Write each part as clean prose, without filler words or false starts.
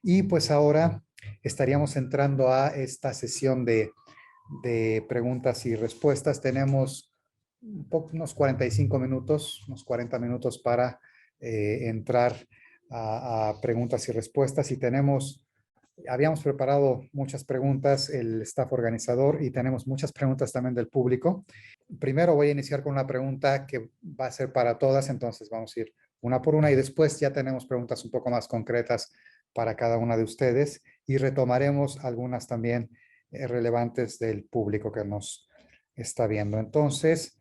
Y pues ahora estaríamos entrando a esta sesión de preguntas y respuestas. Tenemos unos 45 minutos, unos 40 minutos para entrar a preguntas y respuestas. Y habíamos preparado muchas preguntas, el staff organizador, y tenemos muchas preguntas también del público. Primero voy a iniciar con una pregunta que va a ser para todas, entonces vamos a ir una por una y después ya tenemos preguntas un poco más concretas para cada una de ustedes y retomaremos algunas también relevantes del público que nos está viendo. Entonces,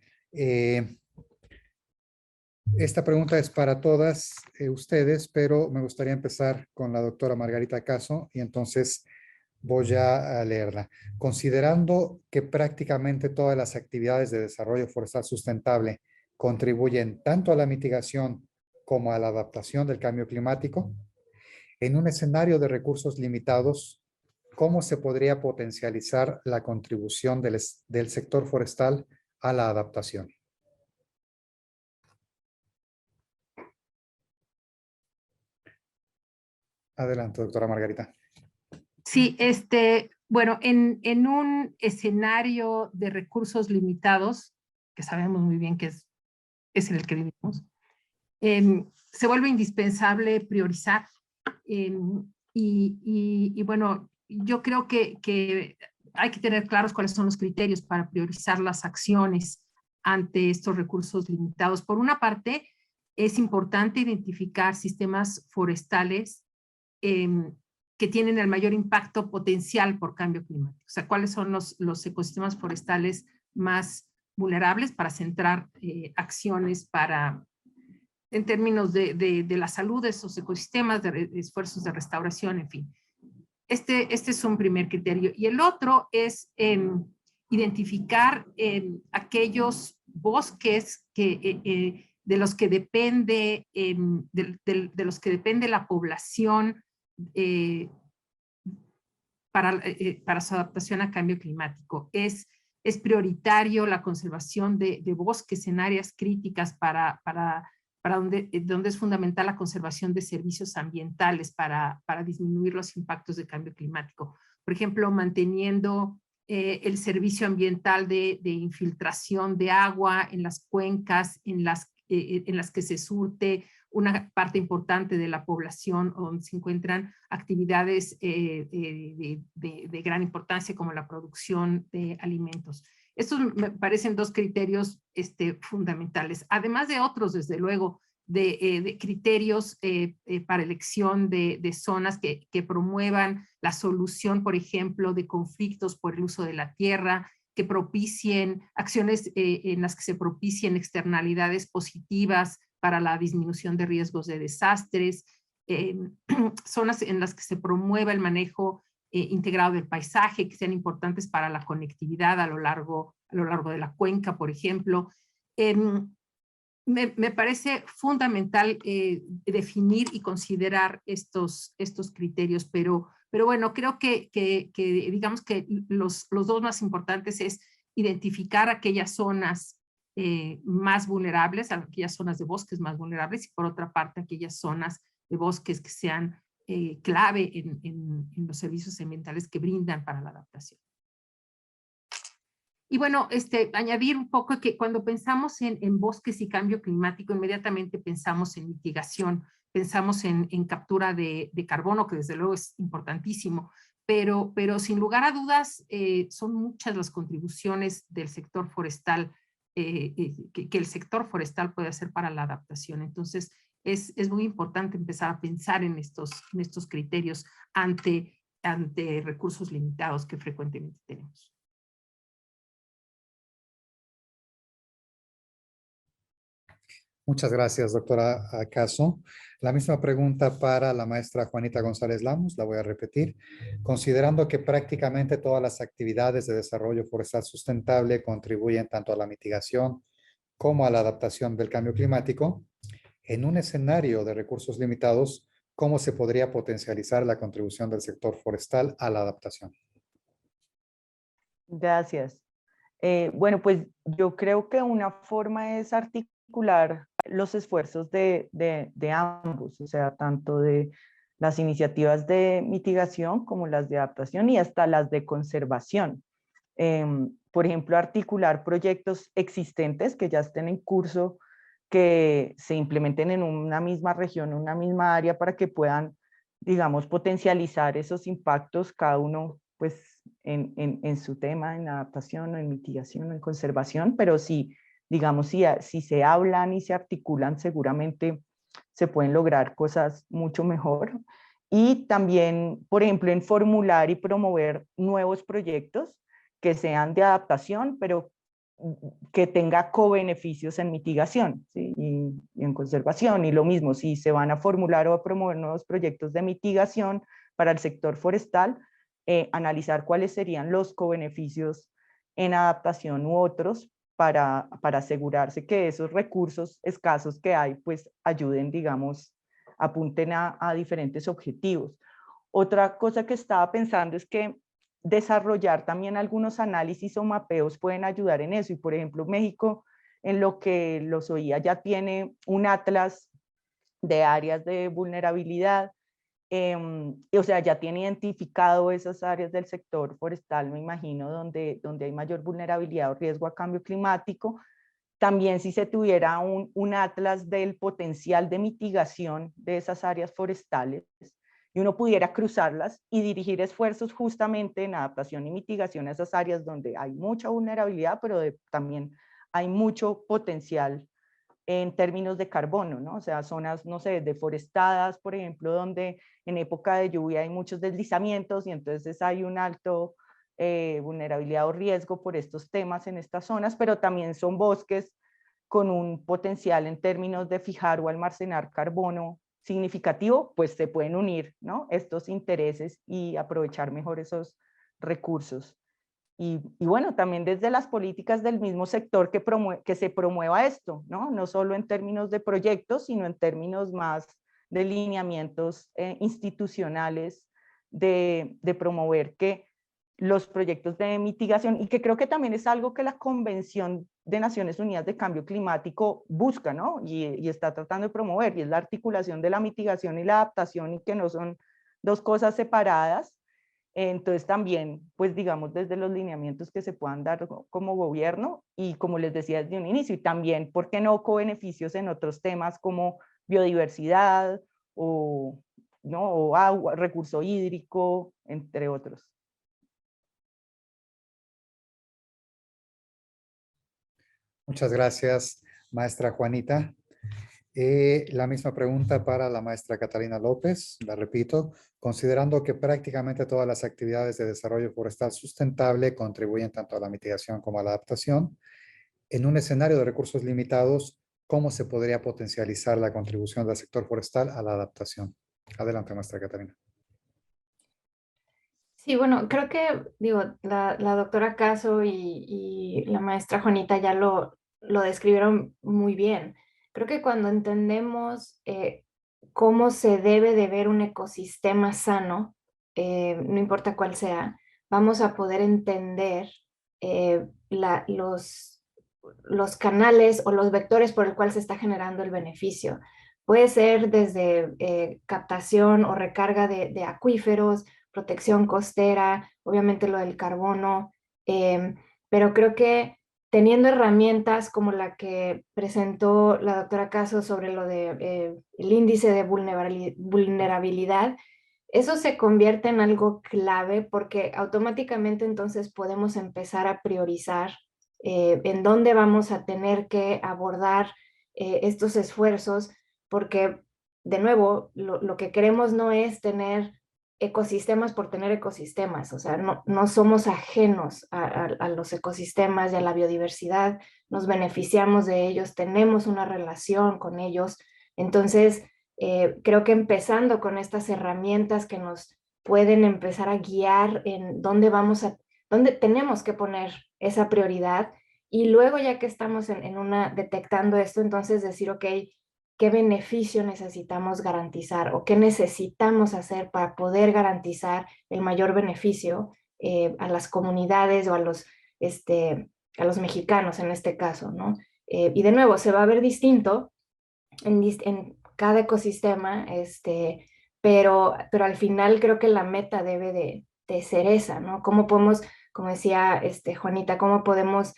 esta pregunta es para todas ustedes, pero me gustaría empezar con la doctora Margarita Caso y entonces voy a leerla. Considerando que prácticamente todas las actividades de desarrollo forestal sustentable contribuyen tanto a la mitigación como a la adaptación del cambio climático, en un escenario de recursos limitados, ¿cómo se podría potencializar la contribución del sector forestal a la adaptación? Adelante, doctora Margarita. Sí, bueno, en un escenario de recursos limitados, que sabemos muy bien que es en el que vivimos, se vuelve indispensable priorizar. Bueno, yo creo que hay que tener claros cuáles son los criterios para priorizar las acciones ante estos recursos limitados. Por una parte, es importante identificar sistemas forestales que tienen el mayor impacto potencial por cambio climático. O sea, cuáles son los ecosistemas forestales más vulnerables para centrar acciones en términos de la salud de esos ecosistemas, de esfuerzos de restauración, en fin. Este es un primer criterio. Y el otro es identificar aquellos bosques de los que depende, de los que depende la población para su adaptación a cambio climático. Es prioritario la conservación de bosques en áreas críticas para donde es fundamental la conservación de servicios ambientales para disminuir los impactos de cambio climático. Por ejemplo, manteniendo el servicio ambiental de infiltración de agua en las cuencas en las que se surte una parte importante de la población donde se encuentran actividades de gran importancia como la producción de alimentos. Estos me parecen dos criterios fundamentales, además de otros, desde luego, de criterios para elección de zonas que promuevan la solución, por ejemplo, de conflictos por el uso de la tierra, que propicien acciones en las que se propicien externalidades positivas para la disminución de riesgos de desastres, zonas en las que se promueva el manejo integrado del paisaje, que sean importantes para la conectividad a lo largo de la cuenca, por ejemplo. Me parece fundamental definir y considerar estos criterios, pero bueno, creo que digamos que los dos más importantes es identificar aquellas zonas más vulnerables, aquellas zonas de bosques más vulnerables, y por otra parte aquellas zonas de bosques que sean clave en los servicios ambientales que brindan para la adaptación. Y bueno, añadir un poco que cuando pensamos en bosques y cambio climático, inmediatamente pensamos en mitigación, pensamos en captura de carbono, que desde luego es importantísimo, pero sin lugar a dudas son muchas las contribuciones del sector forestal que el sector forestal puede hacer para la adaptación. Entonces, es muy importante empezar a pensar en estos criterios ante recursos limitados que frecuentemente tenemos. Muchas gracias, doctora Caso. La misma pregunta para la maestra Juanita González Lamos, la voy a repetir. Considerando que prácticamente todas las actividades de desarrollo forestal sustentable contribuyen tanto a la mitigación como a la adaptación del cambio climático, en un escenario de recursos limitados, ¿cómo se podría potencializar la contribución del sector forestal a la adaptación? Gracias. Bueno, pues yo creo que una forma es articular los esfuerzos de ambos, o sea, tanto de las iniciativas de mitigación como las de adaptación y hasta las de conservación. Por ejemplo, articular proyectos existentes que ya estén en curso, que se implementen en una misma región, una misma área, para que puedan, digamos, potencializar esos impactos, cada uno pues en su tema, en adaptación o en mitigación o en conservación, pero sí, digamos, si se hablan y se articulan, seguramente se pueden lograr cosas mucho mejor. Y también, por ejemplo, en formular y promover nuevos proyectos que sean de adaptación, pero que tenga co-beneficios en mitigación, ¿sí? Y en conservación. Y lo mismo, si se van a formular o a promover nuevos proyectos de mitigación para el sector forestal, analizar cuáles serían los co-beneficios en adaptación u otros para asegurarse que esos recursos escasos que hay, pues ayuden, digamos, apunten a diferentes objetivos. Otra cosa que estaba pensando es que desarrollar también algunos análisis o mapeos pueden ayudar en eso. Y por ejemplo, México, en lo que los oía, ya tiene un atlas de áreas de vulnerabilidad. O sea, ya tiene identificado esas áreas del sector forestal, me imagino, donde hay mayor vulnerabilidad o riesgo a cambio climático. También si se tuviera un atlas del potencial de mitigación de esas áreas forestales y uno pudiera cruzarlas y dirigir esfuerzos justamente en adaptación y mitigación a esas áreas donde hay mucha vulnerabilidad, pero también hay mucho potencial en términos de carbono, ¿no? O sea, zonas, no sé, deforestadas, por ejemplo, donde en época de lluvia hay muchos deslizamientos y entonces hay un alto vulnerabilidad o riesgo por estos temas en estas zonas, pero también son bosques con un potencial en términos de fijar o almacenar carbono significativo, pues se pueden unir, ¿no? Estos intereses y aprovechar mejor esos recursos. Y bueno, también desde las políticas del mismo sector que se promueva esto, ¿no? No solo en términos de proyectos, sino en términos más de lineamientos institucionales, de promover que los proyectos de mitigación, y que creo que también es algo que la Convención de Naciones Unidas de Cambio Climático busca, ¿no? Y está tratando de promover, y es la articulación de la mitigación y la adaptación, y que no son dos cosas separadas. Entonces también, pues digamos, desde los lineamientos que se puedan dar como gobierno y como les decía desde un inicio, y también, ¿por qué no co-beneficios en otros temas como biodiversidad o, ¿no? o agua, recurso hídrico, entre otros? Muchas gracias, maestra Juanita. La misma pregunta para la maestra Catalina López, la repito, considerando que prácticamente todas las actividades de desarrollo forestal sustentable contribuyen tanto a la mitigación como a la adaptación, en un escenario de recursos limitados, ¿cómo se podría potencializar la contribución del sector forestal a la adaptación? Adelante, maestra Catalina. Sí, bueno, creo que, digo, la doctora Caso y la maestra Juanita ya lo describieron muy bien. Creo que cuando entendemos cómo se debe de ver un ecosistema sano, no importa cuál sea, vamos a poder entender los canales o los vectores por el cual se está generando el beneficio. Puede ser desde captación o recarga de acuíferos, protección costera, obviamente lo del carbono, pero creo que teniendo herramientas como la que presentó la doctora Caso sobre lo de el índice de vulnerabilidad, eso se convierte en algo clave porque automáticamente entonces podemos empezar a priorizar en dónde vamos a tener que abordar estos esfuerzos, porque de nuevo lo que queremos no es tener ecosistemas por tener ecosistemas, o sea, no somos ajenos a los ecosistemas y a la biodiversidad, nos beneficiamos de ellos, tenemos una relación con ellos, entonces creo que empezando con estas herramientas que nos pueden empezar a guiar en dónde tenemos que poner esa prioridad y luego ya que estamos detectando esto, entonces decir, ok, qué beneficio necesitamos garantizar o qué necesitamos hacer para poder garantizar el mayor beneficio a las comunidades o a los mexicanos en este caso, ¿no? Y de nuevo, se va a ver distinto en cada ecosistema, pero al final creo que la meta debe de ser esa, ¿no? ¿Cómo podemos, como decía Juanita, cómo podemos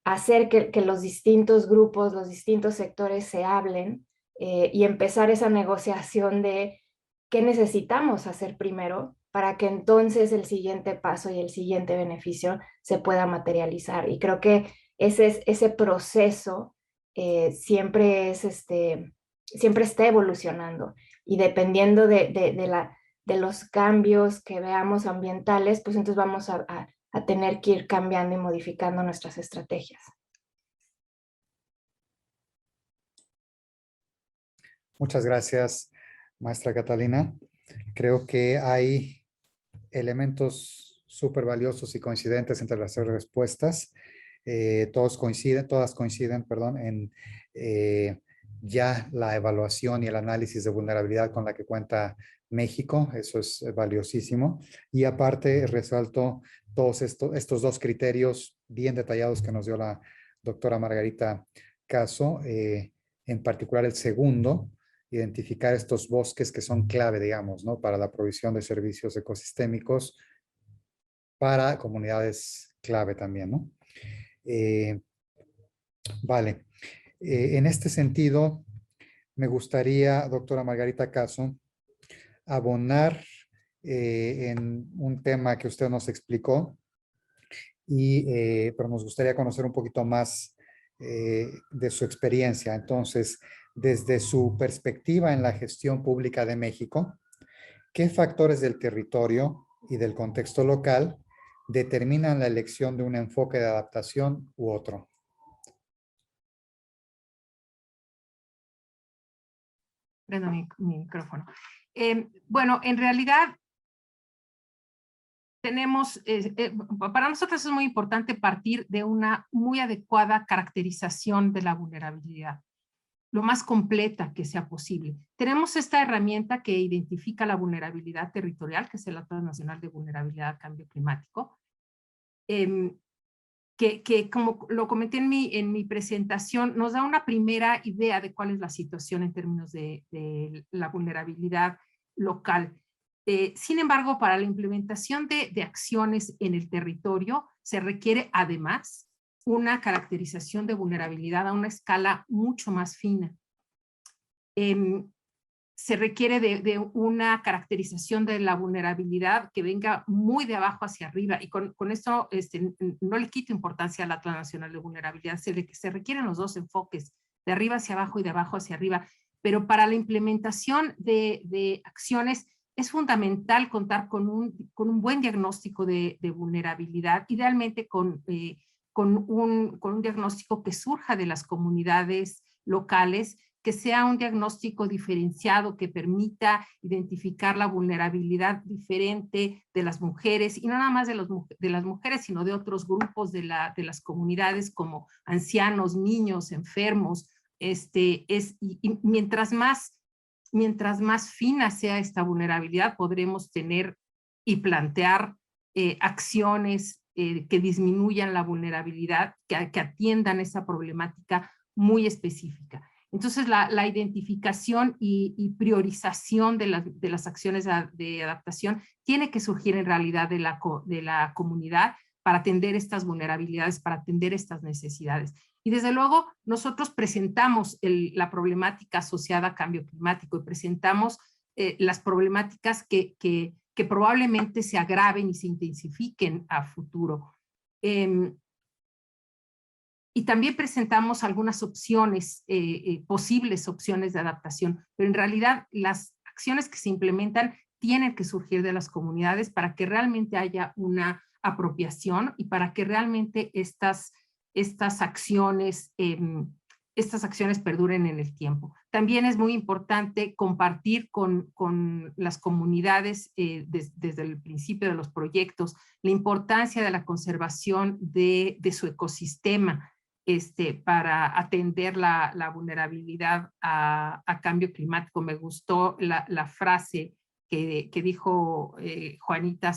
hacer que los distintos grupos, los distintos sectores se hablen y empezar esa negociación de qué necesitamos hacer primero para que entonces el siguiente paso y el siguiente beneficio se pueda materializar? Y creo que ese proceso siempre siempre está evolucionando, y dependiendo de los cambios que veamos ambientales, pues entonces vamos a tener que ir cambiando y modificando nuestras estrategias. Muchas gracias, maestra Catalina. Creo que hay elementos súper valiosos y coincidentes entre las tres respuestas. Todas coinciden, perdón, en ya la evaluación y el análisis de vulnerabilidad con la que cuenta México. Eso es valiosísimo. Y aparte, resalto todos estos dos criterios bien detallados que nos dio la doctora Margarita Caso, en particular el segundo, identificar estos bosques que son clave, digamos, ¿no? Para la provisión de servicios ecosistémicos para comunidades clave también, ¿no? Vale. En este sentido, me gustaría, doctora Margarita Caso, abonar en un tema que usted nos explicó, pero nos gustaría conocer un poquito más de su experiencia. Entonces, desde su perspectiva en la gestión pública de México, ¿qué factores del territorio y del contexto local determinan la elección de un enfoque de adaptación u otro? Prendo mi micrófono. Bueno, en realidad tenemos, para nosotros es muy importante partir de una muy adecuada caracterización de la vulnerabilidad, lo más completa que sea posible. Tenemos esta herramienta que identifica la vulnerabilidad territorial, que es el Atlas Nacional de Vulnerabilidad al Cambio Climático, que como lo comenté en mi presentación, nos da una primera idea de cuál es la situación en términos de la vulnerabilidad local. Sin embargo, para la implementación de acciones en el territorio se requiere además una caracterización de vulnerabilidad a una escala mucho más fina. Se requiere de una caracterización de la vulnerabilidad que venga muy de abajo hacia arriba, y con esto no le quito importancia al Atlas Nacional de Vulnerabilidad. Se requieren los dos enfoques, de arriba hacia abajo y de abajo hacia arriba, pero para la implementación de acciones es fundamental contar con un buen diagnóstico de vulnerabilidad, idealmente con un diagnóstico que surja de las comunidades locales, que sea un diagnóstico diferenciado que permita identificar la vulnerabilidad diferente de las mujeres, y no nada más de las mujeres, sino de otros grupos de las comunidades como ancianos, niños, enfermos. Y mientras más fina sea esta vulnerabilidad, podremos tener y plantear acciones que disminuyan la vulnerabilidad, que atiendan esa problemática muy específica. Entonces, la identificación y priorización de las acciones de adaptación tiene que surgir en realidad de la comunidad para atender estas vulnerabilidades, para atender estas necesidades. Y desde luego, nosotros presentamos la problemática asociada a cambio climático, y presentamos las problemáticas que probablemente se agraven y se intensifiquen a futuro. Y también presentamos algunas opciones, posibles opciones de adaptación, pero en realidad las acciones que se implementan tienen que surgir de las comunidades para que realmente haya una apropiación y para que realmente estas acciones perduren en el tiempo. También es muy importante compartir con las comunidades desde el principio de los proyectos la importancia de la conservación de su ecosistema, para atender la vulnerabilidad a cambio climático. Me gustó la frase que dijo Juanita,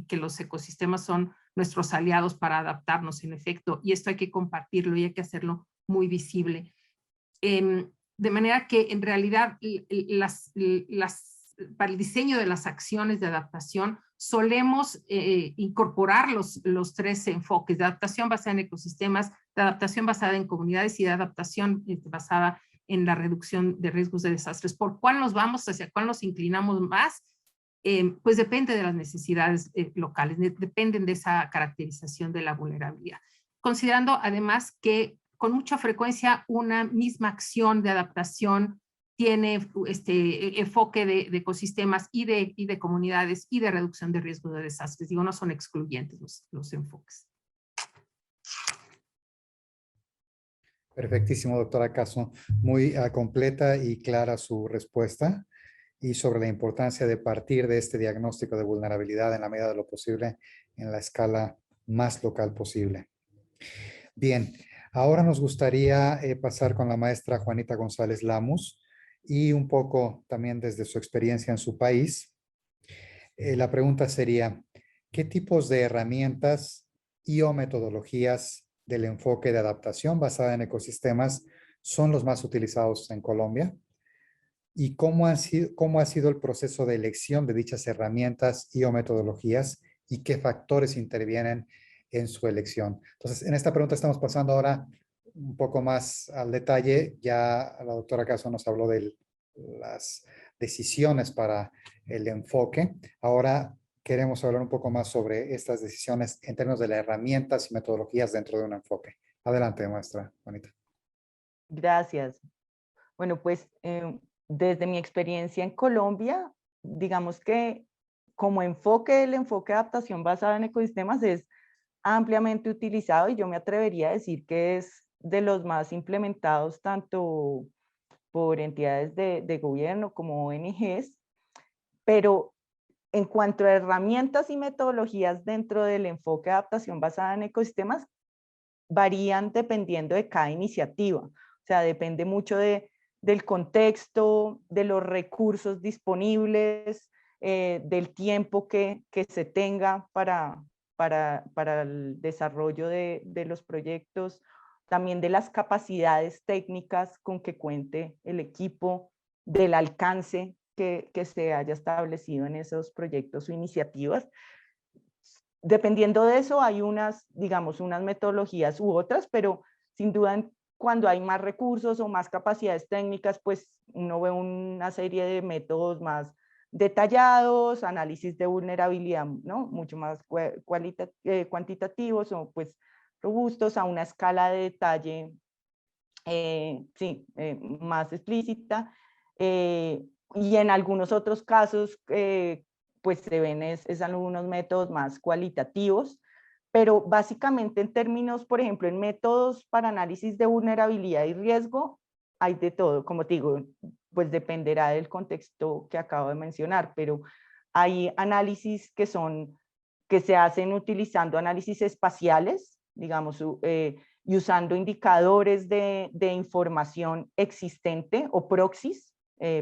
que los ecosistemas son nuestros aliados para adaptarnos, en efecto, y esto hay que compartirlo y hay que hacerlo muy visible. De manera que en realidad las para el diseño de las acciones de adaptación, solemos incorporar los tres enfoques: de adaptación basada en ecosistemas, de adaptación basada en comunidades y de adaptación basada en la reducción de riesgos de desastres. ¿Por cuál nos vamos? ¿Hacia cuál nos inclinamos más? Pues depende de las necesidades locales, dependen de esa caracterización de la vulnerabilidad. Considerando además que con mucha frecuencia una misma acción de adaptación tiene este enfoque de ecosistemas y de comunidades y de reducción de riesgo de desastres. Digo, no son excluyentes los enfoques. Perfectísimo, doctora Caso. Muy completa y clara su respuesta, y sobre la importancia de partir de este diagnóstico de vulnerabilidad en la medida de lo posible en la escala más local posible. Bien, ahora nos gustaría pasar con la maestra Juanita González Lamus, y un poco también desde su experiencia en su país. La pregunta sería, ¿qué tipos de herramientas y o metodologías del enfoque de adaptación basada en ecosistemas son los más utilizados en Colombia? ¿Y cómo ha sido el proceso de elección de dichas herramientas y o metodologías, y qué factores intervienen en su elección? Entonces, en esta pregunta estamos pasando ahora un poco más al detalle. Ya la doctora Caso nos habló de las decisiones para el enfoque. Ahora queremos hablar un poco más sobre estas decisiones en términos de las herramientas y metodologías dentro de un enfoque. Adelante, maestra Juanita. Gracias. Bueno, pues desde mi experiencia en Colombia, digamos que como enfoque, el enfoque de adaptación basado en ecosistemas es ampliamente utilizado, y yo me atrevería a decir que es de los más implementados tanto por entidades de gobierno como ONGs, pero en cuanto a herramientas y metodologías dentro del enfoque de adaptación basada en ecosistemas, varían dependiendo de cada iniciativa. O sea, depende mucho del contexto, de los recursos disponibles, del tiempo que se tenga para el desarrollo de los proyectos, también de las capacidades técnicas con que cuente el equipo, del alcance que se haya establecido en esos proyectos o iniciativas. Dependiendo de eso, hay unas, digamos, unas metodologías u otras, pero sin duda cuando hay más recursos o más capacidades técnicas, pues uno ve una serie de métodos más detallados, análisis de vulnerabilidad, ¿no? Mucho más cuantitativos o pues robustos, a una escala de detalle más explícita, y en algunos otros casos pues se ven algunos métodos más cualitativos, pero básicamente en términos, por ejemplo, en métodos para análisis de vulnerabilidad y riesgo, hay de todo. Como te digo, pues dependerá del contexto que acabo de mencionar, pero hay análisis que se hacen utilizando análisis espaciales, digamos, y usando indicadores de información existente o proxies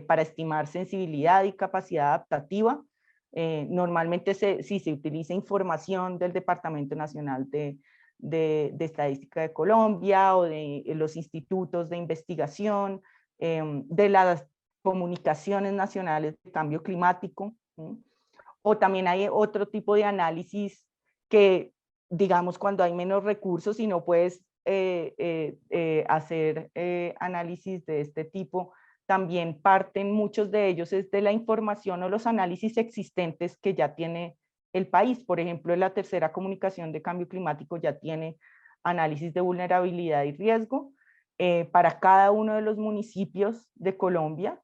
para estimar sensibilidad y capacidad adaptativa. Normalmente sí se utiliza información del Departamento Nacional de Estadística de Colombia o de los institutos de investigación, de las comunicaciones nacionales de cambio climático, ¿sí? O también hay otro tipo de análisis que, digamos, cuando hay menos recursos y no puedes hacer análisis de este tipo, también parten muchos de ellos es de la información o los análisis existentes que ya tiene el país. Por ejemplo, la tercera comunicación de cambio climático ya tiene análisis de vulnerabilidad y riesgo para cada uno de los municipios de Colombia,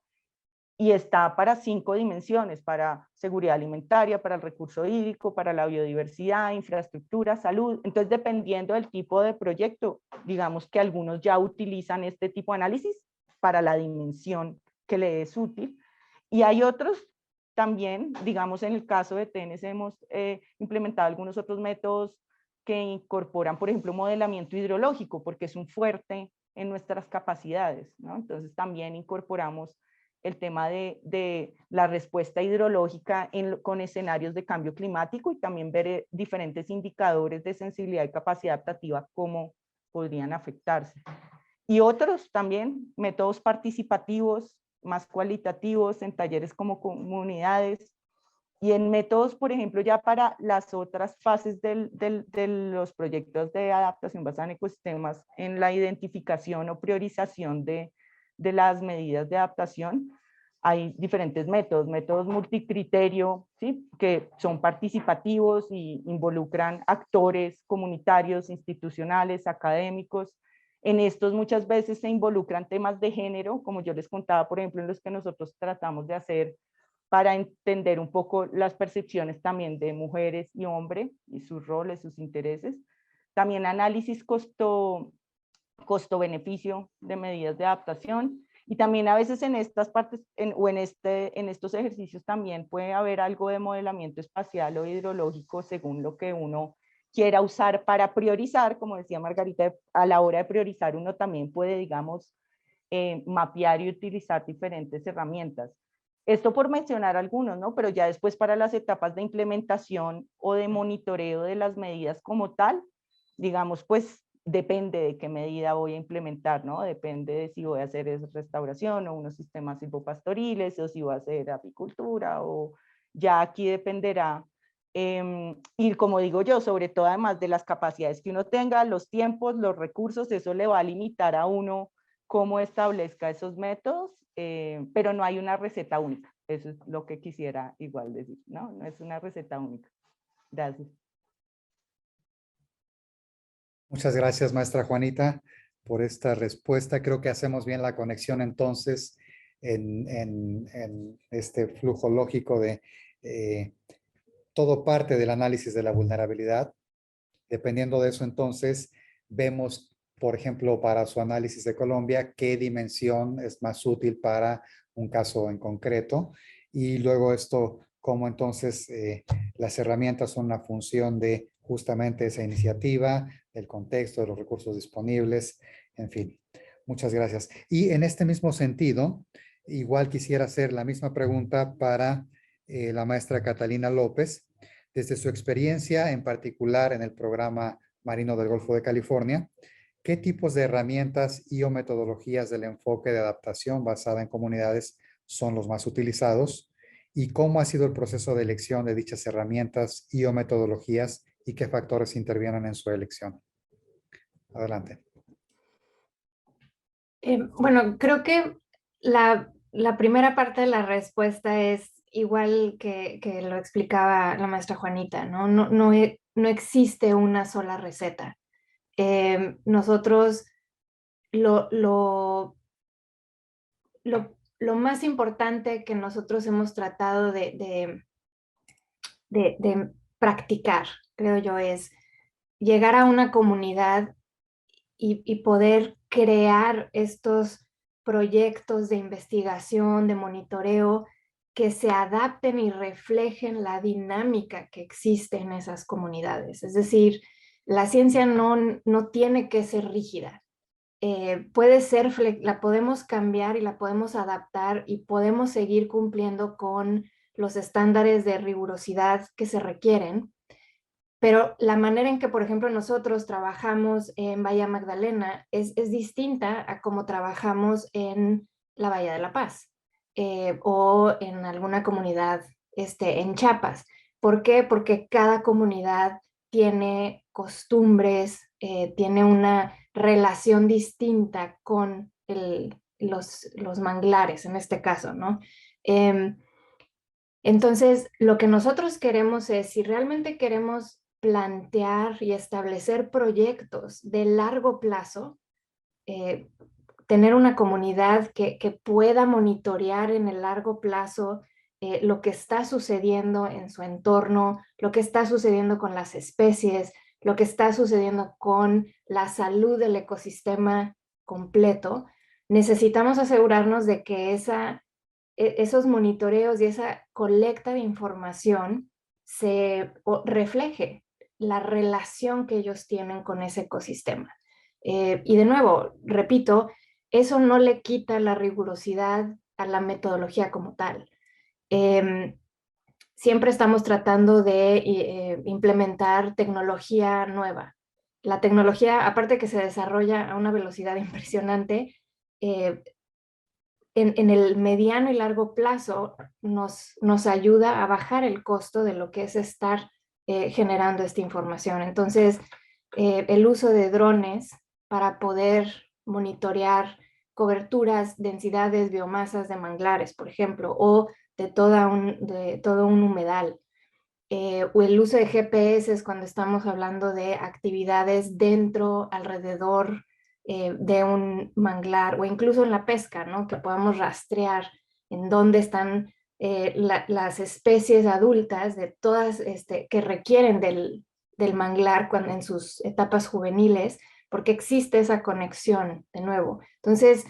y está para 5 dimensiones: para seguridad alimentaria, para el recurso hídrico, para la biodiversidad, infraestructura, salud. Entonces, dependiendo del tipo de proyecto, digamos que algunos ya utilizan este tipo de análisis para la dimensión que le es útil, y hay otros también, digamos en el caso de TENES hemos implementado algunos otros métodos que incorporan, por ejemplo, modelamiento hidrológico, porque es un fuerte en nuestras capacidades, ¿no? Entonces también incorporamos el tema de la respuesta hidrológica con escenarios de cambio climático, y también ver diferentes indicadores de sensibilidad y capacidad adaptativa, cómo podrían afectarse. Y otros también, métodos participativos, más cualitativos, en talleres como comunidades, y en métodos, por ejemplo, ya para las otras fases de los proyectos de adaptación basada en ecosistemas, en la identificación o priorización de las medidas de adaptación, hay diferentes métodos multicriterio, ¿sí? Que son participativos y involucran actores comunitarios, institucionales, académicos. En estos muchas veces se involucran temas de género, como yo les contaba, por ejemplo, en los que nosotros tratamos de hacer para entender un poco las percepciones también de mujeres y hombres y sus roles, sus intereses. También análisis costo-beneficio de medidas de adaptación. Y también a veces en estas partes en estos ejercicios también puede haber algo de modelamiento espacial o hidrológico según lo que uno quiera usar para priorizar. Como decía Margarita, a la hora de priorizar uno también puede, digamos, mapear y utilizar diferentes herramientas. Esto por mencionar algunos, ¿no? Pero ya después para las etapas de implementación o de monitoreo de las medidas como tal, digamos, pues depende de qué medida voy a implementar, ¿no? Depende de si voy a hacer restauración o unos sistemas silvopastoriles, o si voy a hacer apicultura, o ya aquí dependerá. Y como digo yo, sobre todo además de las capacidades que uno tenga, los tiempos, los recursos, eso le va a limitar a uno cómo establezca esos métodos, pero no hay una receta única. Eso es lo que quisiera igual decir, ¿no? No es una receta única. Gracias. Muchas gracias, maestra Juanita, por esta respuesta. Creo que hacemos bien la conexión entonces en este flujo lógico de todo parte del análisis de la vulnerabilidad. Dependiendo de eso, entonces, vemos, por ejemplo, para su análisis de Colombia, qué dimensión es más útil para un caso en concreto. Y luego esto, cómo entonces las herramientas son una función de justamente esa iniciativa, del contexto, de los recursos disponibles, en fin. Muchas gracias. Y en este mismo sentido, igual quisiera hacer la misma pregunta para la maestra Catalina López. Desde su experiencia, en particular en el programa Marino del Golfo de California, ¿qué tipos de herramientas y o metodologías del enfoque de adaptación basada en comunidades son los más utilizados? ¿Y cómo ha sido el proceso de elección de dichas herramientas y o metodologías y qué factores intervienen en su elección? Adelante. Bueno, creo que la primera parte de la respuesta es igual que lo explicaba la maestra Juanita, ¿no? No existe una sola receta. Nosotros lo más importante que nosotros hemos tratado de practicar, creo yo, es llegar a una comunidad y poder crear estos proyectos de investigación, de monitoreo, que se adapten y reflejen la dinámica que existe en esas comunidades. Es decir, la ciencia no tiene que ser rígida. Puede ser, la podemos cambiar y la podemos adaptar y podemos seguir cumpliendo con los estándares de rigurosidad que se requieren. Pero la manera en que, por ejemplo, nosotros trabajamos en Bahía Magdalena es distinta a cómo trabajamos en la Bahía de la Paz o en alguna comunidad en Chiapas. ¿Por qué? Porque cada comunidad tiene costumbres, tiene una relación distinta con los manglares, en este caso, ¿no? Entonces, lo que nosotros queremos es, si realmente queremos plantear y establecer proyectos de largo plazo, tener una comunidad que pueda monitorear en el largo plazo lo que está sucediendo en su entorno, lo que está sucediendo con las especies, lo que está sucediendo con la salud del ecosistema completo, necesitamos asegurarnos de que esos monitoreos y esa colecta de información se refleje la relación que ellos tienen con ese ecosistema. Y de nuevo, repito, eso no le quita la rigurosidad a la metodología como tal. Siempre estamos tratando de implementar tecnología nueva. La tecnología, aparte que se desarrolla a una velocidad impresionante, en el mediano y largo plazo nos ayuda a bajar el costo de lo que es estar generando esta información. Entonces, el uso de drones para poder monitorear coberturas, densidades, biomasas de manglares, por ejemplo, o de todo un humedal. O el uso de GPS cuando estamos hablando de actividades dentro, alrededor de un manglar, o incluso en la pesca, ¿no? Que podamos rastrear en dónde están las especies adultas de todas que requieren del manglar en sus etapas juveniles, porque existe esa conexión de nuevo. Entonces,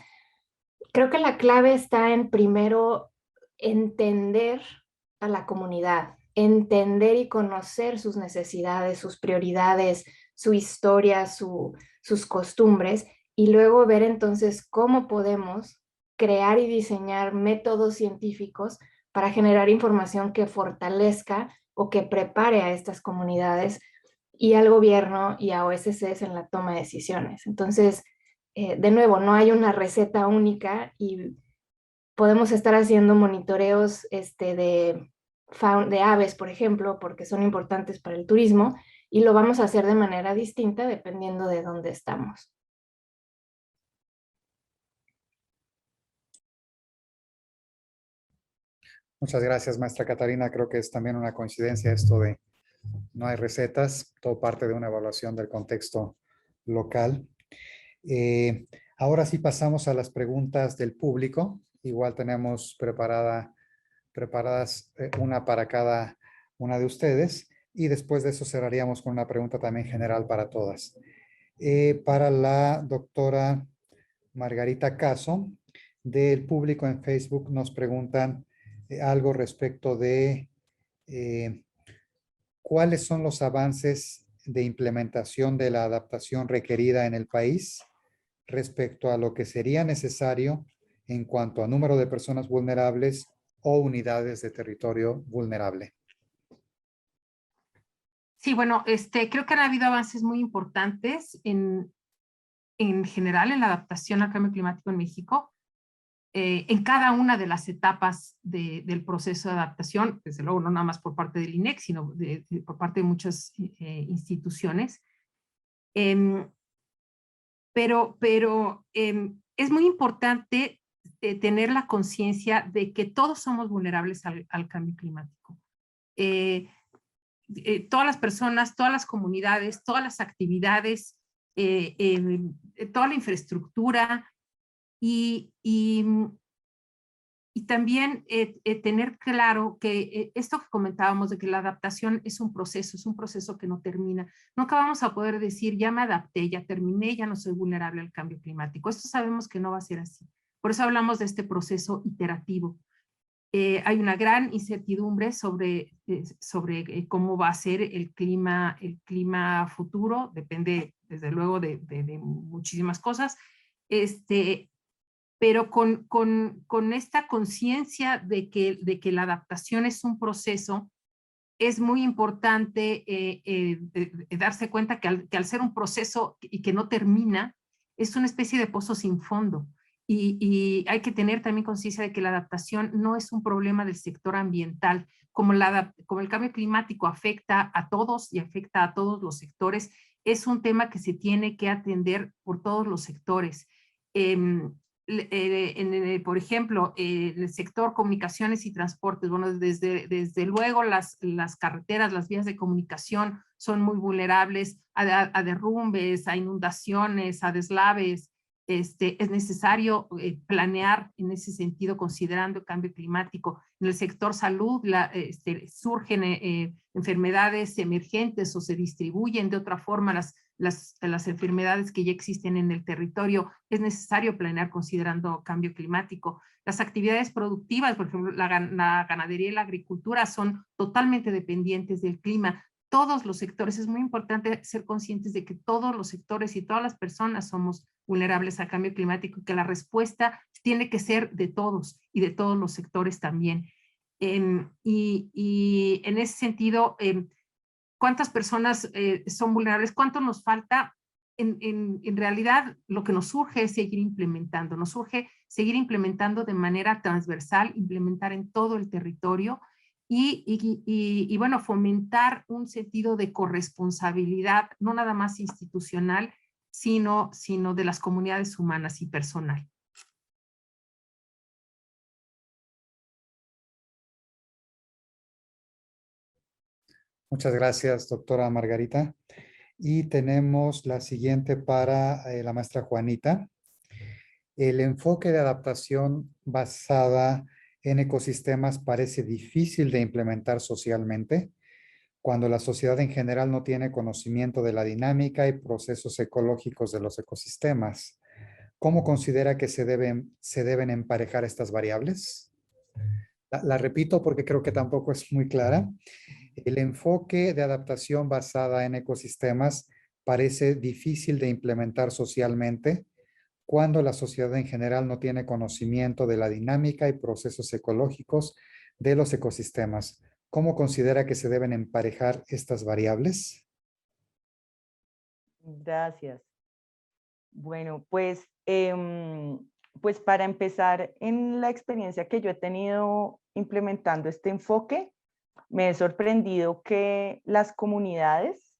creo que la clave está en primero entender a la comunidad, entender y conocer sus necesidades, sus prioridades, su historia, sus costumbres, y luego ver entonces cómo podemos crear y diseñar métodos científicos para generar información que fortalezca o que prepare a estas comunidades y al gobierno y a OSCs en la toma de decisiones. Entonces, de nuevo, no hay una receta única y podemos estar haciendo monitoreos de aves, por ejemplo, porque son importantes para el turismo, y lo vamos a hacer de manera distinta dependiendo de dónde estamos. Muchas gracias, maestra Catarina. Creo que es también una coincidencia esto de no hay recetas, todo parte de una evaluación del contexto local. Ahora sí pasamos a las preguntas del público. Igual tenemos preparadas una para cada una de ustedes, y después de eso cerraríamos con una pregunta también general para todas. Para la doctora Margarita Caso, del público en Facebook nos preguntan algo respecto de cuáles son los avances de implementación de la adaptación requerida en el país respecto a lo que sería necesario en cuanto a número de personas vulnerables o unidades de territorio vulnerable. Sí, bueno, creo que han habido avances muy importantes en general en la adaptación al cambio climático en México, en cada una de las etapas del proceso de adaptación, desde luego no nada más por parte del INEC, sino por parte de muchas instituciones. Pero es muy importante tener la conciencia de que todos somos vulnerables al cambio climático. Todas las personas, todas las comunidades, todas las actividades, toda la infraestructura y también tener claro que esto que comentábamos de que la adaptación es un proceso que no termina. Nunca vamos a poder decir, ya me adapté, ya terminé, ya no soy vulnerable al cambio climático. Esto sabemos que no va a ser así. Por eso hablamos de este proceso iterativo. Hay una gran incertidumbre sobre cómo va a ser el clima futuro. Depende, desde luego, de muchísimas cosas. Pero con esta conciencia de que la adaptación es un proceso, es muy importante darse cuenta que al ser un proceso y que no termina, es una especie de pozo sin fondo. Y hay que tener también conciencia de que la adaptación no es un problema del sector ambiental. Como el cambio climático afecta a todos y afecta a todos los sectores, es un tema que se tiene que atender por todos los sectores. Por ejemplo, el sector comunicaciones y transportes, bueno, desde luego las carreteras, las vías de comunicación son muy vulnerables a derrumbes, a inundaciones, a deslaves. Es necesario planear en ese sentido, considerando el cambio climático. En el sector salud surgen enfermedades emergentes o se distribuyen de otra forma las enfermedades que ya existen en el territorio. Es necesario planear considerando cambio climático. Las actividades productivas, por ejemplo, la ganadería y la agricultura son totalmente dependientes del clima. Todos los sectores, es muy importante ser conscientes de que todos los sectores y todas las personas somos vulnerables al cambio climático y que la respuesta tiene que ser de todos y de todos los sectores también. Y en ese sentido, ¿cuántas personas son vulnerables? ¿Cuánto nos falta? en realidad lo que nos surge es seguir implementando, nos surge seguir implementando de manera transversal, implementar en todo el territorio y bueno, fomentar un sentido de corresponsabilidad, no nada más institucional, sino de las comunidades humanas y personal. Muchas gracias, doctora Margarita. Y tenemos la siguiente para la maestra Juanita. El enfoque de adaptación basada en ecosistemas parece difícil de implementar socialmente cuando la sociedad en general no tiene conocimiento de la dinámica y procesos ecológicos de los ecosistemas. ¿Cómo considera que se deben emparejar estas variables? La repito porque creo que tampoco es muy clara. El enfoque de adaptación basada en ecosistemas parece difícil de implementar socialmente cuando la sociedad en general no tiene conocimiento de la dinámica y procesos ecológicos de los ecosistemas. ¿Cómo considera que se deben emparejar estas variables? Gracias. Bueno, pues para empezar, en la experiencia que yo he tenido implementando este enfoque, me he sorprendido que las comunidades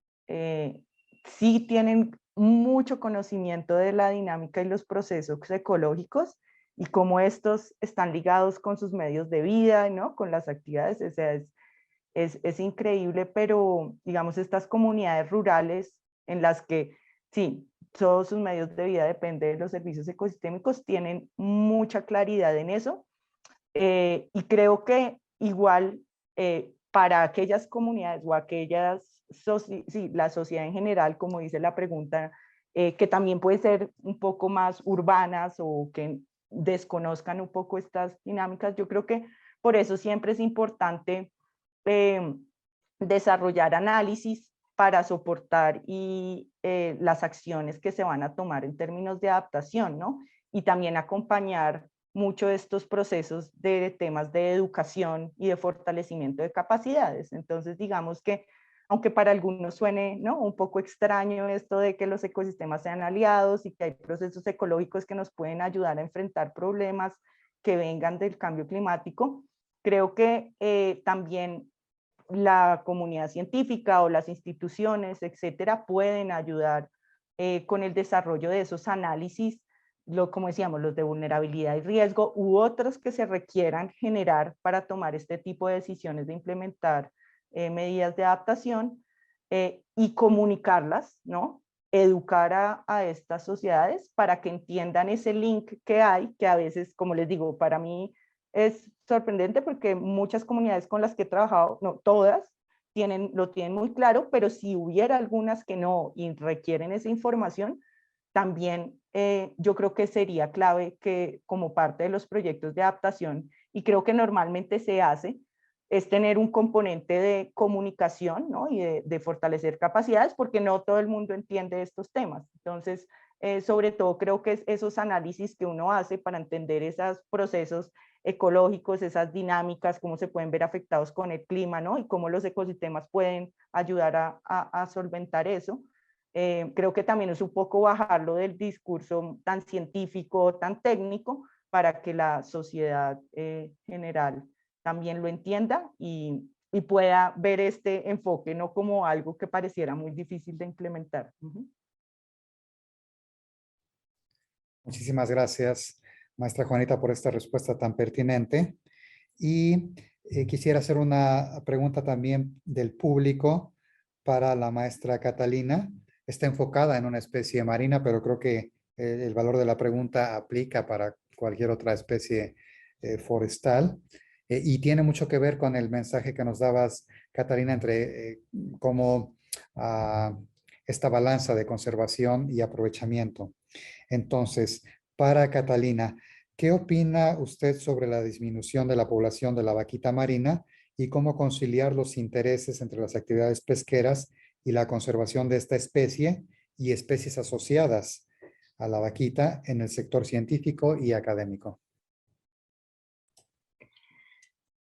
sí tienen mucho conocimiento de la dinámica y los procesos ecológicos y cómo estos están ligados con sus medios de vida, ¿no? Con las actividades. O sea, es increíble, pero digamos estas comunidades rurales en las que sí, todos sus medios de vida dependen de los servicios ecosistémicos, tienen mucha claridad en eso. Y creo que igual para aquellas comunidades o aquellas, sí, la sociedad en general, como dice la pregunta, que también puede ser un poco más urbanas o que desconozcan un poco estas dinámicas, yo creo que por eso siempre es importante desarrollar análisis para soportar las acciones que se van a tomar en términos de adaptación, ¿no? Y también acompañar mucho de estos procesos de temas de educación y de fortalecimiento de capacidades. Entonces, digamos que, aunque para algunos suene, ¿no?, un poco extraño esto de que los ecosistemas sean aliados y que hay procesos ecológicos que nos pueden ayudar a enfrentar problemas que vengan del cambio climático, creo que también la comunidad científica o las instituciones, etcétera, pueden ayudar con el desarrollo de esos análisis, como decíamos, los de vulnerabilidad y riesgo u otros que se requieran generar para tomar este tipo de decisiones de implementar medidas de adaptación y comunicarlas, ¿no? Educar a estas sociedades para que entiendan ese link que hay, que a veces, como les digo, para mí es sorprendente porque muchas comunidades con las que he trabajado, no todas, lo tienen muy claro, pero si hubiera algunas que no y requieren esa información, también yo creo que sería clave que como parte de los proyectos de adaptación, y creo que normalmente se hace, es tener un componente de comunicación, ¿no?, y de fortalecer capacidades, porque no todo el mundo entiende estos temas. Entonces, sobre todo creo que es esos análisis que uno hace para entender esos procesos ecológicos, esas dinámicas, cómo se pueden ver afectados con el clima, ¿no?, y cómo los ecosistemas pueden ayudar a solventar eso. Creo que también es un poco bajarlo del discurso tan científico, tan técnico, para que la sociedad general también lo entienda y pueda ver este enfoque no como algo que pareciera muy difícil de implementar. Muchísimas gracias, maestra Juanita, por esta respuesta tan pertinente. Y quisiera hacer una pregunta también del público para la maestra Catalina. Está enfocada en una especie marina, pero creo que el valor de la pregunta aplica para cualquier otra especie forestal. Y tiene mucho que ver con el mensaje que nos dabas, Catalina, entre cómo esta balanza de conservación y aprovechamiento. Entonces, para Catalina, ¿qué opina usted sobre la disminución de la población de la vaquita marina y cómo conciliar los intereses entre las actividades pesqueras y la conservación de esta especie y especies asociadas a la vaquita en el sector científico y académico?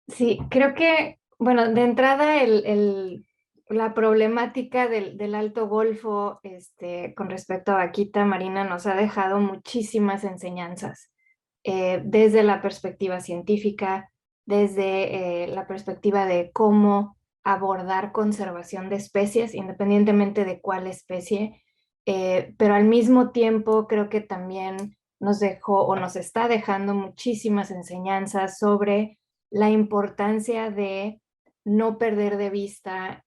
Sí, creo que, bueno, de entrada la problemática del Alto Golfo con respecto a vaquita marina nos ha dejado muchísimas enseñanzas, desde la perspectiva científica, desde la perspectiva de cómo abordar conservación de especies, independientemente de cuál especie, pero al mismo tiempo creo que también nos dejó o nos está dejando muchísimas enseñanzas sobre la importancia de no perder de vista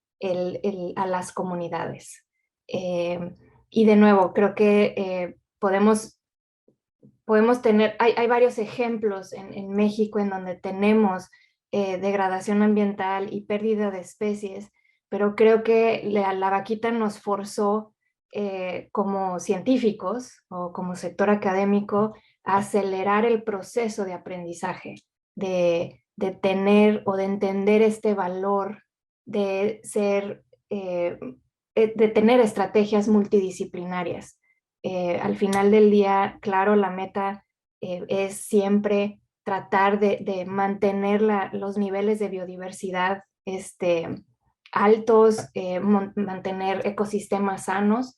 a las comunidades. Y de nuevo, creo que podemos tener, hay varios ejemplos en México en donde tenemos degradación ambiental y pérdida de especies, pero creo que la vaquita nos forzó como científicos o como sector académico a acelerar el proceso de aprendizaje, de tener o de entender este valor de ser, de tener estrategias multidisciplinarias. Al final del día, claro, la meta es siempre tratar de mantener los niveles de biodiversidad altos, mantener ecosistemas sanos,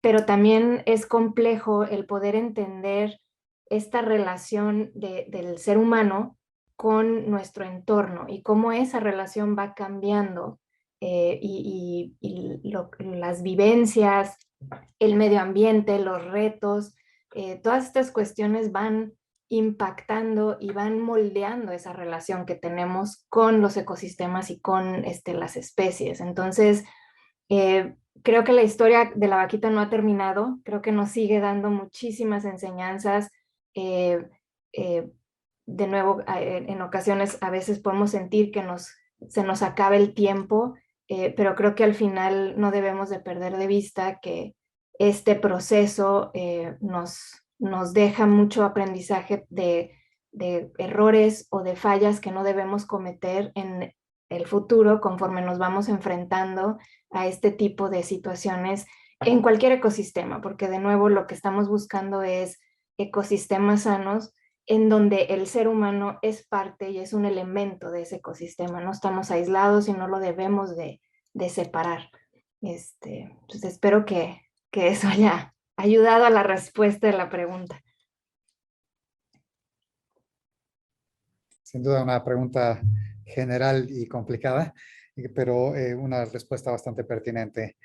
pero también es complejo el poder entender esta relación del ser humano con nuestro entorno y cómo esa relación va cambiando y las vivencias, el medio ambiente, los retos, todas estas cuestiones van impactando y van moldeando esa relación que tenemos con los ecosistemas y con las especies. Entonces, creo que la historia de la vaquita no ha terminado, creo que nos sigue dando muchísimas enseñanzas. Eh, eh, de nuevo, en ocasiones a veces podemos sentir que se nos acaba el tiempo, pero creo que al final no debemos de perder de vista que este proceso nos deja mucho aprendizaje de errores o de fallas que no debemos cometer en el futuro conforme nos vamos enfrentando a este tipo de situaciones en cualquier ecosistema, porque de nuevo lo que estamos buscando es ecosistemas sanos en donde el ser humano es parte y es un elemento de ese ecosistema. No estamos aislados y no lo debemos de separar. Pues espero que eso haya ayudado a la respuesta de la pregunta. Sin duda una pregunta general y complicada, pero una respuesta bastante pertinente,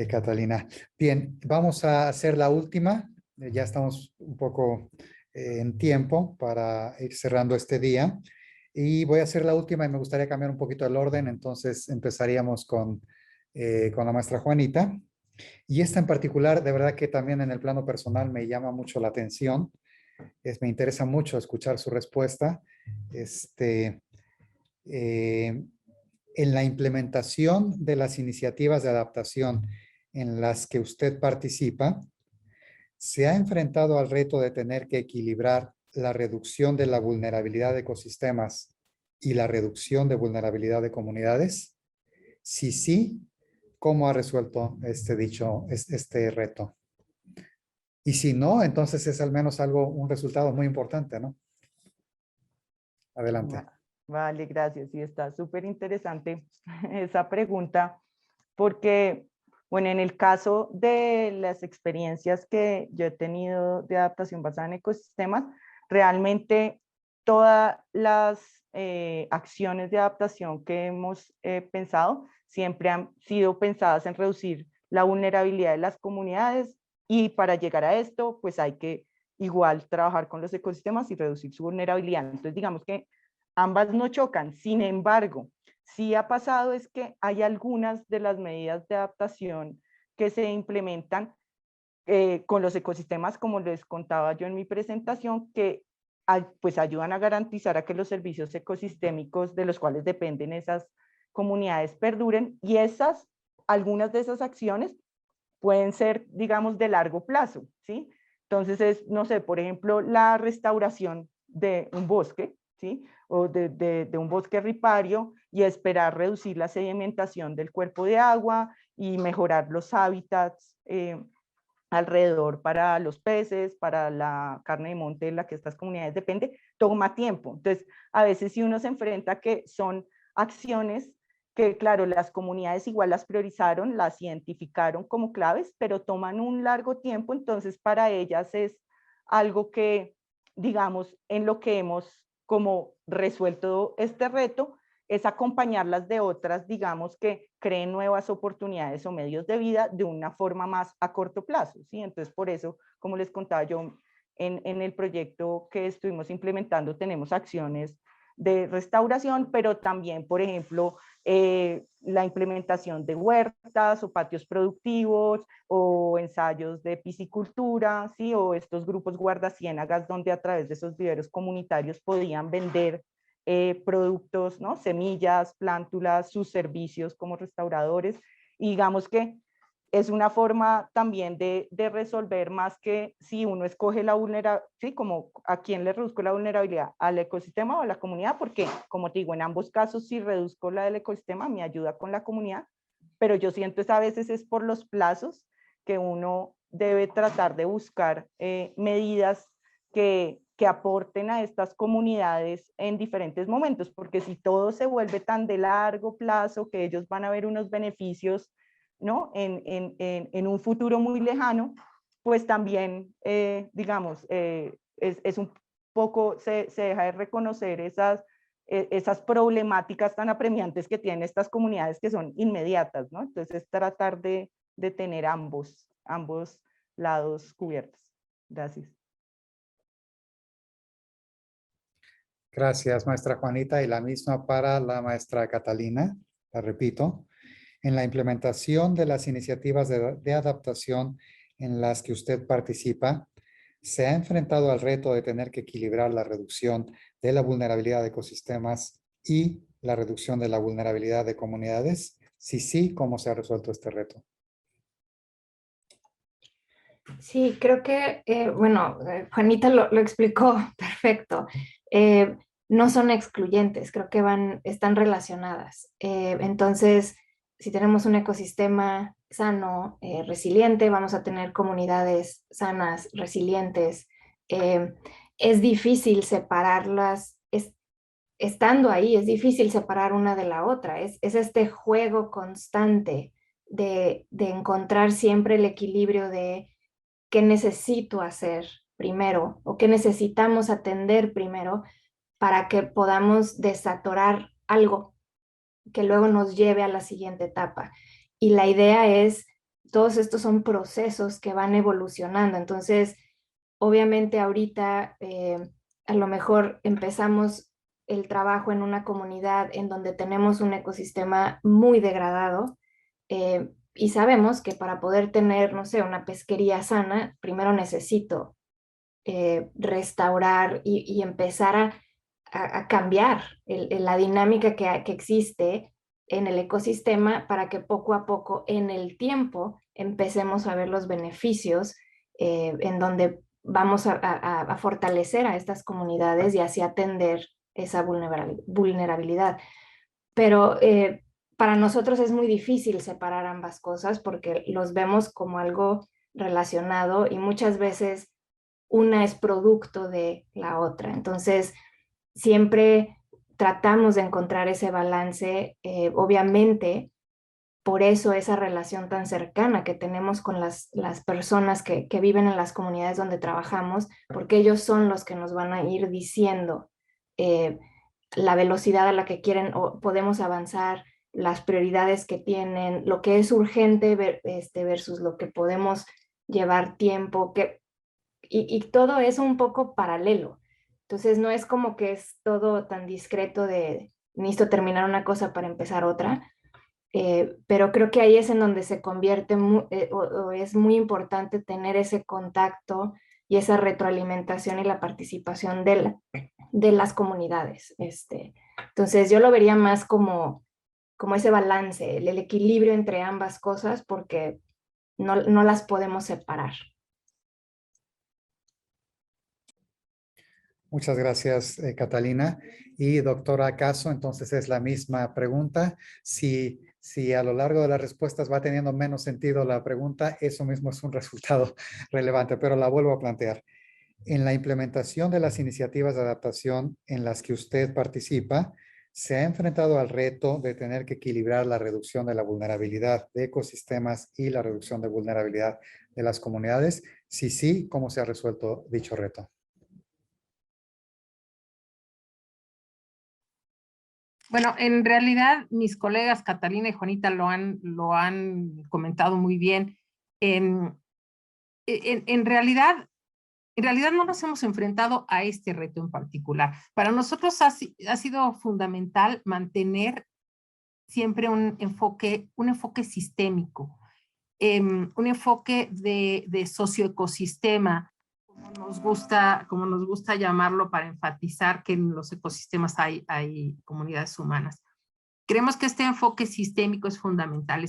Catalina. Bien, vamos a hacer la última. Ya estamos un poco en tiempo para ir cerrando este día. Y voy a hacer la última y me gustaría cambiar un poquito el orden. Entonces empezaríamos con la maestra Juanita. Y esta en particular, de verdad que también en el plano personal me llama mucho la atención. Me interesa mucho escuchar su respuesta. En la implementación de las iniciativas de adaptación en las que usted participa, ¿se ha enfrentado al reto de tener que equilibrar la reducción de la vulnerabilidad de ecosistemas y la reducción de vulnerabilidad de comunidades? Si sí, ¿cómo ha resuelto este reto? Y si no, entonces es al menos un resultado muy importante, ¿no? Adelante. Vale, gracias. Sí, está súper interesante esa pregunta, porque, bueno, en el caso de las experiencias que yo he tenido de adaptación basada en ecosistemas, realmente todas las acciones de adaptación que hemos pensado siempre han sido pensadas en reducir la vulnerabilidad de las comunidades, y para llegar a esto, pues hay que igual trabajar con los ecosistemas y reducir su vulnerabilidad. Entonces, digamos que ambas no chocan. Sin embargo, sí ha pasado es que hay algunas de las medidas de adaptación que se implementan con los ecosistemas, como les contaba yo en mi presentación, que pues ayudan a garantizar a que los servicios ecosistémicos de los cuales dependen esas comunidades perduren, y algunas de esas acciones pueden ser, digamos, de largo plazo, ¿sí? Entonces no sé, por ejemplo, la restauración de un bosque, ¿sí? O de un bosque ripario, y esperar reducir la sedimentación del cuerpo de agua y mejorar los hábitats alrededor para los peces, para la carne de monte de la que estas comunidades dependen, toma tiempo. Entonces, a veces si uno se enfrenta que son acciones que claro, las comunidades igual las priorizaron, las identificaron como claves, pero toman un largo tiempo, entonces para ellas es algo que, digamos, en lo que hemos como resuelto este reto, es acompañarlas de otras, digamos, que creen nuevas oportunidades o medios de vida de una forma más a corto plazo, ¿sí? Entonces, por eso, como les contaba yo, en el proyecto que estuvimos implementando tenemos acciones de restauración, pero también, por ejemplo, la implementación de huertas o patios productivos o ensayos de piscicultura, ¿sí? O estos grupos guardaciénagas donde a través de esos viveros comunitarios podían vender productos, ¿no? Semillas, plántulas, sus servicios como restauradores. Y digamos que es una forma también de resolver más que si uno escoge la vulnerabilidad, ¿sí? Como a quién le reduzco la vulnerabilidad, al ecosistema o a la comunidad, porque como te digo, en ambos casos si reduzco la del ecosistema me ayuda con la comunidad, pero yo siento que a veces es por los plazos que uno debe tratar de buscar medidas que aporten a estas comunidades en diferentes momentos, porque si todo se vuelve tan de largo plazo que ellos van a ver unos beneficios, ¿no? En un futuro muy lejano, pues también, digamos, es un poco, se deja de reconocer esas problemáticas tan apremiantes que tienen estas comunidades que son inmediatas, ¿no? Entonces es tratar de tener ambos lados cubiertos. Gracias. Gracias, maestra Juanita, y la misma para la maestra Catalina. La repito, en la implementación de las iniciativas de adaptación en las que usted participa, ¿se ha enfrentado al reto de tener que equilibrar la reducción de la vulnerabilidad de ecosistemas y la reducción de la vulnerabilidad de comunidades? Si sí, ¿cómo se ha resuelto este reto? Sí, creo que, bueno, Juanita lo explicó perfecto. No son excluyentes, creo que están relacionadas. Entonces, si tenemos un ecosistema sano, resiliente, vamos a tener comunidades sanas, resilientes. Es difícil separarlas, estando ahí, es difícil separar una de la otra. Es este juego constante de encontrar siempre el equilibrio de qué necesito hacer primero o qué necesitamos atender primero para que podamos desatorar algo que luego nos lleve a la siguiente etapa. Y la idea es, todos estos son procesos que van evolucionando. Entonces, obviamente ahorita a lo mejor empezamos el trabajo en una comunidad en donde tenemos un ecosistema muy degradado, y sabemos que para poder tener, no sé, una pesquería sana, primero necesito restaurar y empezar a cambiar la dinámica que existe en el ecosistema para que poco a poco en el tiempo empecemos a ver los beneficios en donde vamos a fortalecer a estas comunidades y así atender esa vulnerabilidad. Pero para nosotros es muy difícil separar ambas cosas porque los vemos como algo relacionado y muchas veces una es producto de la otra. Entonces, siempre tratamos de encontrar ese balance, obviamente, por eso esa relación tan cercana que tenemos con las personas que viven en las comunidades donde trabajamos, porque ellos son los que nos van a ir diciendo la velocidad a la que quieren o podemos avanzar, las prioridades que tienen, lo que es urgente versus lo que podemos llevar tiempo, y todo es un poco paralelo. Entonces no es como que es todo tan discreto de necesito terminar una cosa para empezar otra, pero creo que ahí es en donde se convierte o es muy importante tener ese contacto y esa retroalimentación y la participación de las comunidades. Entonces yo lo vería más como ese balance, el equilibrio entre ambas cosas, porque no las podemos separar. Muchas gracias, Catalina. Y doctora Caso, entonces es la misma pregunta. Si a lo largo de las respuestas va teniendo menos sentido la pregunta, eso mismo es un resultado relevante, pero la vuelvo a plantear. En la implementación de las iniciativas de adaptación en las que usted participa, se ha enfrentado al reto de tener que equilibrar la reducción de la vulnerabilidad de ecosistemas y la reducción de vulnerabilidad de las comunidades? Si sí, ¿cómo se ha resuelto dicho reto? Bueno, en realidad mis colegas Catalina y Juanita lo han comentado muy bien. En realidad no nos hemos enfrentado a este reto en particular. Para nosotros ha sido fundamental mantener siempre un enfoque sistémico, un enfoque de socioecosistema, como nos gusta llamarlo, para enfatizar que en los ecosistemas hay comunidades humanas. Creemos que este enfoque sistémico es fundamental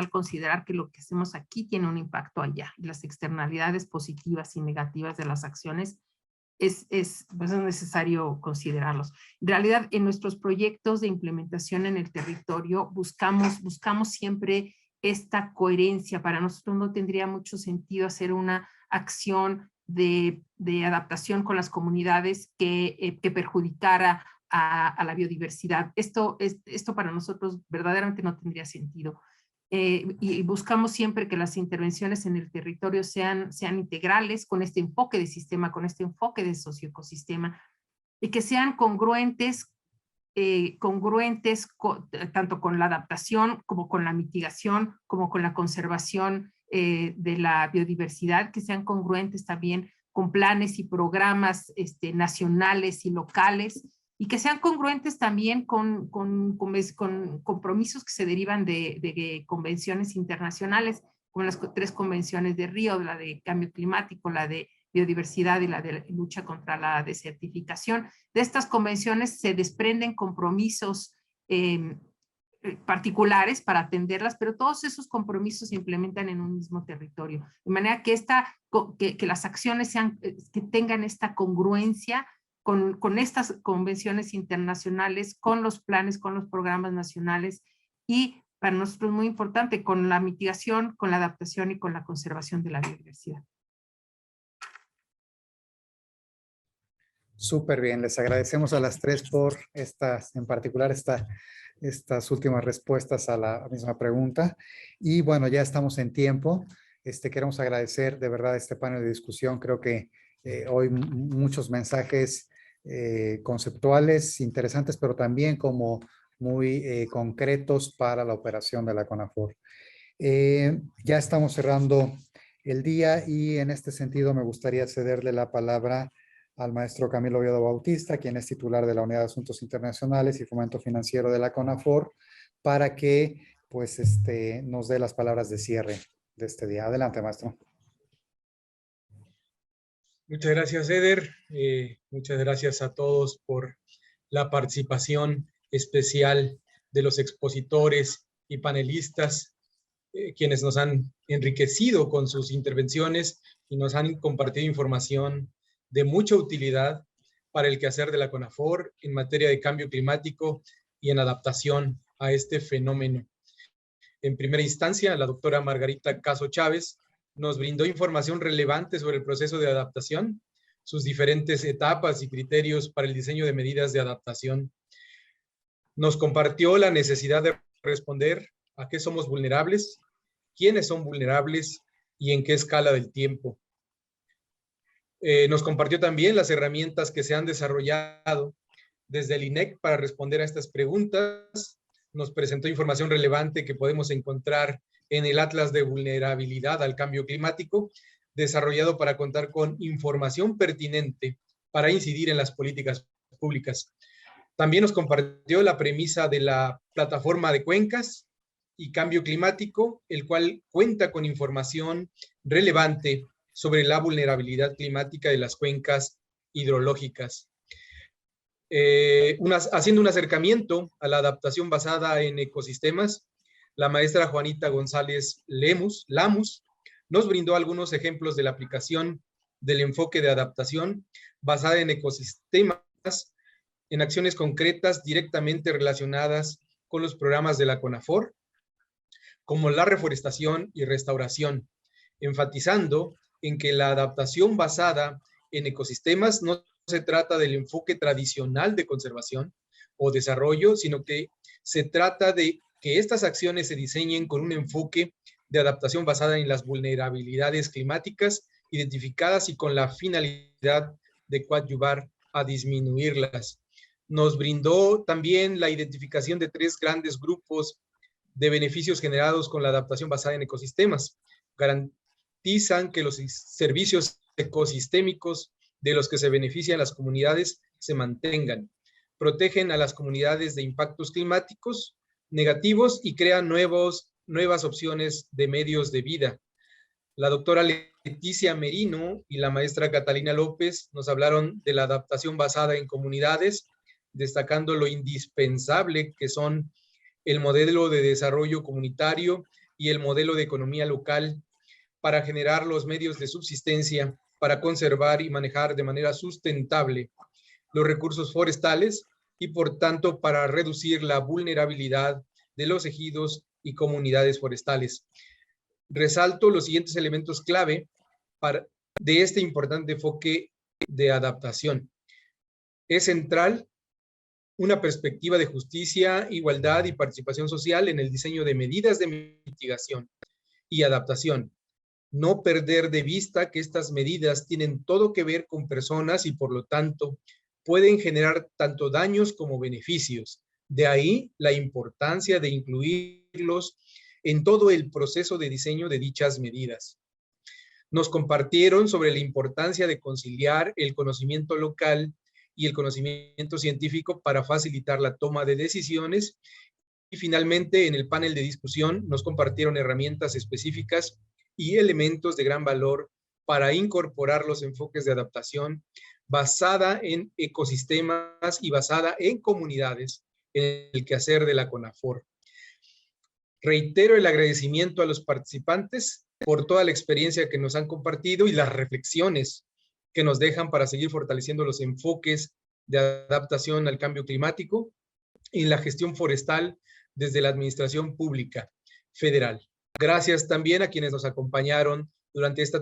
considerar que lo que hacemos aquí tiene un impacto allá, y las externalidades positivas y negativas de las acciones pues es necesario considerarlos. En realidad, en nuestros proyectos de implementación en el territorio buscamos siempre esta coherencia. Para nosotros no tendría mucho sentido hacer una acción de adaptación con las comunidades que perjudicara a la biodiversidad. Esto para nosotros verdaderamente no tendría sentido. Y buscamos siempre que las intervenciones en el territorio sean integrales, con este enfoque de sistema, con este enfoque de socioecosistema, y que sean congruentes tanto con la adaptación como con la mitigación, como con la conservación de la biodiversidad, que sean congruentes también con planes y programas nacionales y locales, y que sean congruentes también con compromisos que se derivan de convenciones internacionales, como las 3 convenciones de Río, la de cambio climático, la de biodiversidad y la de lucha contra la desertificación. De estas convenciones se desprenden compromisos particulares para atenderlas, pero todos esos compromisos se implementan en un mismo territorio, de manera que las acciones que tengan esta congruencia con estas convenciones internacionales, con los planes, con los programas nacionales, y para nosotros muy importante, con la mitigación, con la adaptación y con la conservación de la biodiversidad. Súper bien, les agradecemos a las 3 por en particular estas últimas respuestas a la misma pregunta. Y bueno, ya estamos en tiempo. Queremos agradecer de verdad este panel de discusión. Creo que hoy muchos mensajes conceptuales interesantes, pero también como muy concretos para la operación de la CONAFOR. Ya estamos cerrando el día, y en este sentido me gustaría cederle la palabra al maestro Camilo Oviedo Bautista, quien es titular de la Unidad de Asuntos Internacionales y Fomento Financiero de la CONAFOR, para que pues, nos dé las palabras de cierre de este día. Adelante, maestro. Muchas gracias, Eder. Muchas gracias a todos por la participación especial de los expositores y panelistas, quienes nos han enriquecido con sus intervenciones y nos han compartido información de mucha utilidad para el quehacer de la CONAFOR en materia de cambio climático y en adaptación a este fenómeno. En primera instancia, la doctora Margarita Caso Chávez nos brindó información relevante sobre el proceso de adaptación, sus diferentes etapas y criterios para el diseño de medidas de adaptación. Nos compartió la necesidad de responder a qué somos vulnerables, quiénes son vulnerables y en qué escala del tiempo. Nos compartió también las herramientas que se han desarrollado desde el INEC para responder a estas preguntas. Nos presentó información relevante que podemos encontrar en el Atlas de Vulnerabilidad al Cambio Climático, desarrollado para contar con información pertinente para incidir en las políticas públicas. También nos compartió la premisa de la plataforma de cuencas y cambio climático, el cual cuenta con información relevante sobre la vulnerabilidad climática de las cuencas hidrológicas. Haciendo un acercamiento a la adaptación basada en ecosistemas, la maestra Juanita González Lamus nos brindó algunos ejemplos de la aplicación del enfoque de adaptación basada en ecosistemas en acciones concretas directamente relacionadas con los programas de la CONAFOR, como la reforestación y restauración, enfatizando en que la adaptación basada en ecosistemas no se trata del enfoque tradicional de conservación, o desarrollo, sino que se trata de que estas acciones se diseñen con un enfoque de adaptación basada en las vulnerabilidades climáticas identificadas y con la finalidad de coadyuvar a disminuirlas. Nos brindó también la identificación de 3 grandes grupos de beneficios generados con la adaptación basada en ecosistemas. Garantizan que los servicios ecosistémicos de los que se benefician las comunidades se mantengan, protegen a las comunidades de impactos climáticos negativos y crean nuevas opciones de medios de vida. La doctora Leticia Merino y la maestra Catalina López nos hablaron de la adaptación basada en comunidades, destacando lo indispensable que son el modelo de desarrollo comunitario y el modelo de economía local para generar los medios de subsistencia, para conservar y manejar de manera sustentable los recursos forestales y, por tanto, para reducir la vulnerabilidad de los ejidos y comunidades forestales. Resalto los siguientes elementos clave de este importante enfoque de adaptación. Es central una perspectiva de justicia, igualdad y participación social en el diseño de medidas de mitigación y adaptación. No perder de vista que estas medidas tienen todo que ver con personas y, por lo tanto, pueden generar tanto daños como beneficios. De ahí la importancia de incluirlos en todo el proceso de diseño de dichas medidas. Nos compartieron sobre la importancia de conciliar el conocimiento local y el conocimiento científico para facilitar la toma de decisiones. Y finalmente, en el panel de discusión, nos compartieron herramientas específicas y elementos de gran valor para incorporar los enfoques de adaptación basada en ecosistemas y basada en comunidades en el quehacer de la CONAFOR. Reitero el agradecimiento a los participantes por toda la experiencia que nos han compartido y las reflexiones que nos dejan para seguir fortaleciendo los enfoques de adaptación al cambio climático y la gestión forestal desde la Administración Pública Federal. Gracias también a quienes nos acompañaron durante esta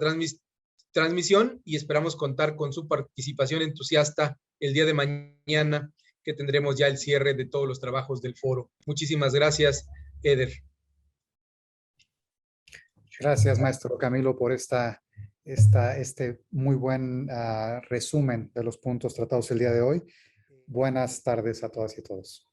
transmisión y esperamos contar con su participación entusiasta el día de mañana, que tendremos ya el cierre de todos los trabajos del foro. Muchísimas gracias, Eder. Gracias, maestro Camilo, por este muy buen resumen de los puntos tratados el día de hoy. Buenas tardes a todas y todos.